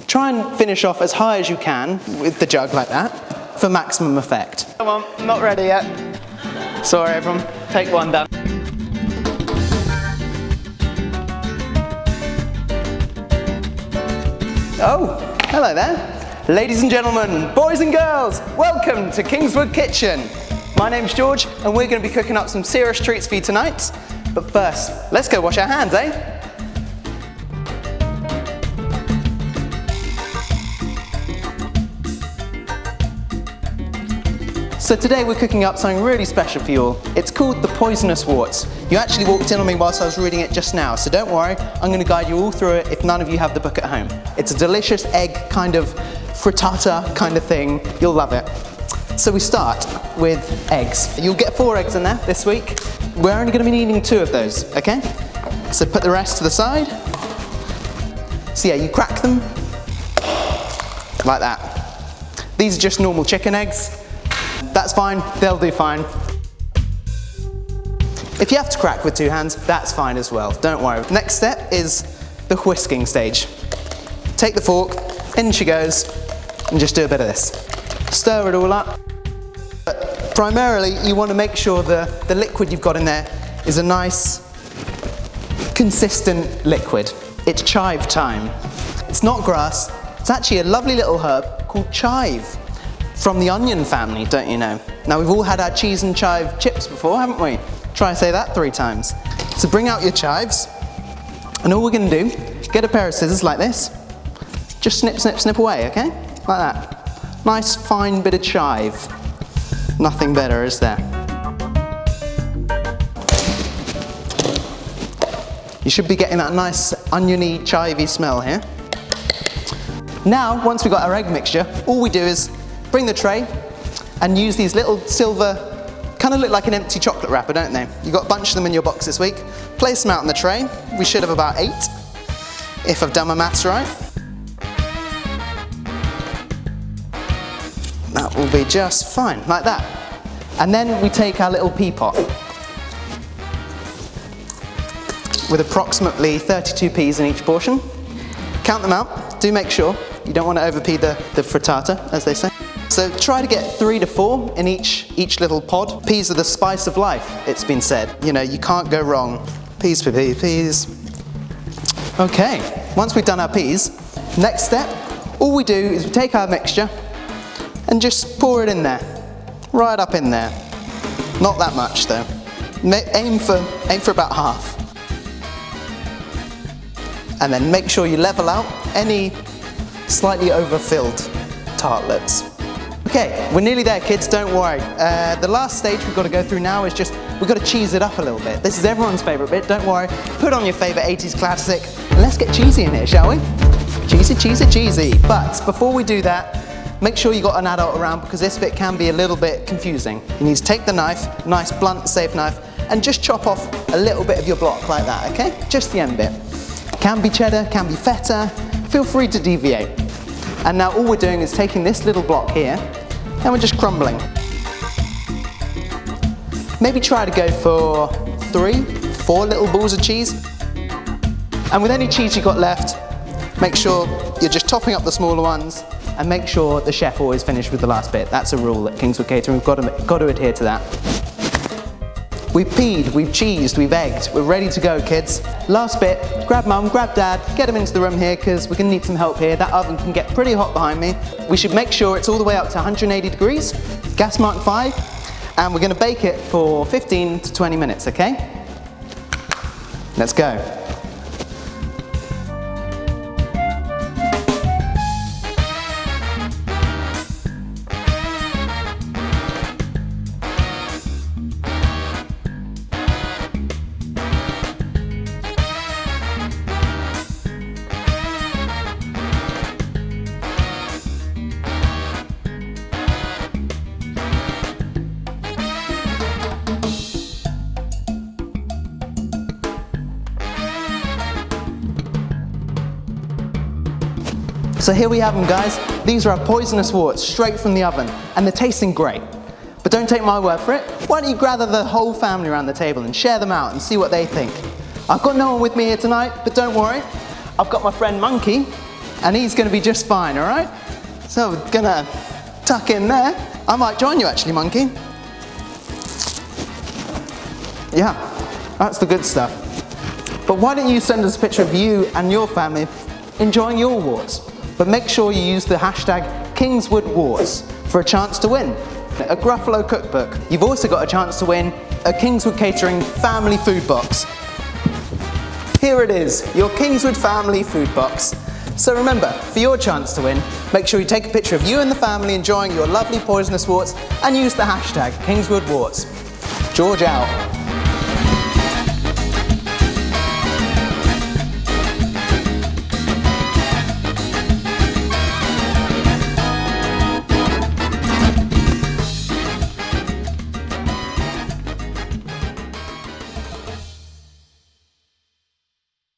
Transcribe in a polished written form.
Try and finish off as high as you can with the jug like that for maximum effect. Come on, not ready yet. Sorry everyone, take one down. Oh, hello there. Ladies and gentlemen, boys and girls, welcome to Kingswood Kitchen. My name's George and we're going to be cooking up some serious treats for you tonight. But first, let's go wash our hands, eh? So today we're cooking up something really special for you all. It's called the Poisonous Warts. You actually walked in on me whilst I was reading it just now, so don't worry, I'm going to guide you all through it if none of you have the book at home. It's a delicious egg kind of frittata kind of thing. You'll love it. So we start with eggs. You'll get 4 eggs in there this week. We're only going to be needing 2 of those, okay? So put the rest to the side. So yeah, you crack them like that. These are just normal chicken eggs. That's fine, they'll do fine. If you have to crack with 2 hands, that's fine as well, don't worry. Next step is the whisking stage. Take the fork, in she goes, and just do a bit of this. Stir it all up. But primarily, you want to make sure the liquid you've got in there is a nice, consistent liquid. It's chive time. It's not grass, it's actually a lovely little herb called chive. From the onion family, don't you know? Now we've all had our cheese and chive chips before, haven't we? Try and say that 3 times. So bring out your chives, and all we're gonna do, get a pair of scissors like this, just snip, snip, snip away, okay? Like that. Nice fine bit of chive. Nothing better, is there? You should be getting that nice oniony, chivey smell here. Now, once we've got our egg mixture, all we do is bring the tray and use these little silver, kind of look like an empty chocolate wrapper, don't they? You've got a bunch of them in your box this week. Place them out on the tray. We should have about 8, if I've done my maths right. That will be just fine, like that. And then we take our little pea pot with approximately 32 peas in each portion. Count them out. Do make sure. You don't want to overpea the frittata, as they say. So try to get 3 to 4 in each little pod. Peas are the spice of life, it's been said. You know, you can't go wrong. Peas for peas, peas. Okay, once we've done our peas, next step, all we do is we take our mixture and just pour it in there. Right up in there. Not that much though. Aim for about half. And then make sure you level out any slightly overfilled tartlets. Okay, we're nearly there kids, don't worry. The last stage we've got to go through now is just, we've got to cheese it up a little bit. This is everyone's favourite bit, don't worry. Put on your favourite 80s classic, and let's get cheesy in here, shall we? Cheesy, cheesy, cheesy. But before we do that, make sure you got an adult around because this bit can be a little bit confusing. You need to take the knife, nice blunt, safe knife, and just chop off a little bit of your block like that, okay? Just the end bit. Can be cheddar, can be feta, feel free to deviate. And now all we're doing is taking this little block here and we're just crumbling. Maybe try to go for 3, 4 little balls of cheese. And with any cheese you've got left, make sure you're just topping up the smaller ones and make sure the chef always finishes with the last bit. That's a rule at Kingswood Catering, we've got to adhere to that. We've peed, we've cheesed, we've egged. We're ready to go, kids. Last bit, grab mum, grab dad, get them into the room here because we're going to need some help here. That oven can get pretty hot behind me. We should make sure it's all the way up to 180 degrees, gas mark 5, and we're going to bake it for 15 to 20 minutes, okay? Let's go. So here we have them, guys. These are our poisonous warts, straight from the oven, and they're tasting great. But don't take my word for it. Why don't you gather the whole family around the table and share them out and see what they think. I've got no one with me here tonight, but don't worry. I've got my friend Monkey and he's gonna be just fine, all right? So we're gonna tuck in there. I might join you actually, Monkey. Yeah, that's the good stuff. But why don't you send us a picture of you and your family enjoying your warts? But make sure you use the hashtag Kingswood Warts for a chance to win a Gruffalo cookbook. You've also got a chance to win a Kingswood Catering family food box. Here it is, your Kingswood family food box. So remember, for your chance to win, make sure you take a picture of you and the family enjoying your lovely poisonous warts and use the hashtag Kingswood Warts. George out.